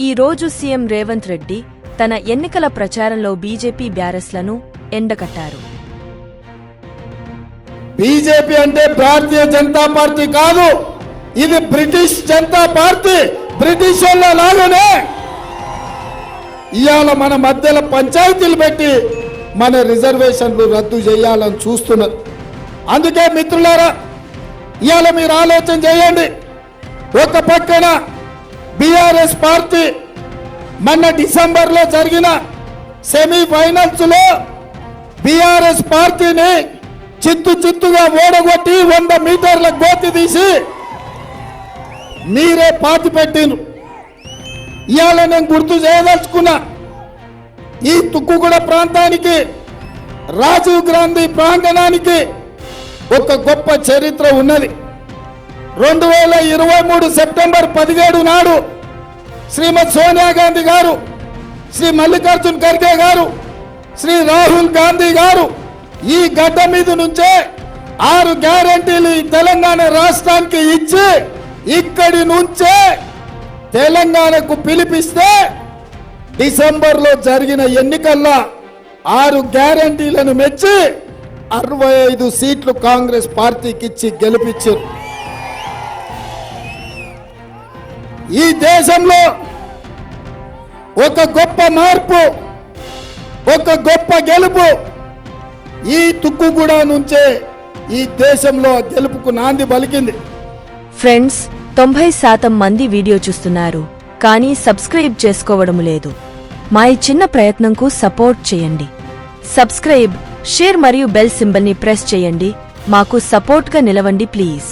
ఈ రోజు సీఎం రేవంత్ రెడ్డి తన ఎన్నికల ప్రచారంలో బీజేపీ బ్యారస్లను ఎండకట్టారు. బీజేపీ అంటే భారతీయ జనతా పార్టీ కాదు, ఇది బ్రిటిష్ జనతా పార్టీ. బ్రిటిష్ వాళ్ళ లాగానే ఇవాళ మన మధ్యలో పంచాయతీలు పెట్టి మన రిజర్వేషన్లు రద్దు చేయాలని చూస్తున్నారు. అందుకే మిత్రులారా, ఇవాళ మీరు ఆలోచన చేయండి. ఒక పక్కన బీఆర్ఎస్ పార్టీ మొన్న డిసెంబర్లో జరిగిన సెమీఫైనల్స్ లో బీఆర్ఎస్ పార్టీని చిత్తుగా ఓడగొట్టి 100 మీటర్ల గోతి తీసి మీరే పాతి పెట్టిను. ఇవాళ నేను గుర్తు చేయదలుచుకున్నా, ఈ తుక్కుగూడ ప్రాంతానికి రాజీవ్ గాంధీ ప్రాంగణానికి ఒక గొప్ప చరిత్ర ఉన్నది. 2023 సెప్టెంబర్ 17 నాడు శ్రీమతి సోనియా గాంధీ గారు, శ్రీ మల్లికార్జున్ ఖర్గే గారు, శ్రీ రాహుల్ గాంధీ గారు ఈ గడ్డ మీద నుంచే 6 గ్యారంటీలు తెలంగాణ రాష్ట్రానికి ఇచ్చి ఇక్కడి నుంచే తెలంగాణకు పిలిపిస్తే డిసెంబర్లో జరిగిన ఎన్నికల్లో 6 గ్యారంటీలను మెచ్చి 65 సీట్లు కాంగ్రెస్ పార్టీకి ఇచ్చి గెలిపించారు. ఈ దేశంలో ఒక గొప్ప మార్పు, ఒక గొప్ప గెలుపు ఈ తుక్కుగూడ నుంచే ఈ దేశంలో గెలుపుకు నాంది పలికింది. ఫ్రెండ్స్, 90% మంది వీడియో చూస్తున్నారు, కానీ సబ్స్క్రైబ్ చేసుకోవడం లేదు. మా ఈ చిన్న ప్రయత్నంకు సపోర్ట్ చేయండి. సబ్స్క్రైబ్, షేర్ మరియు బెల్ సింబల్ని ప్రెస్ చేయండి. మాకు సపోర్ట్గా నిలవండి ప్లీజ్.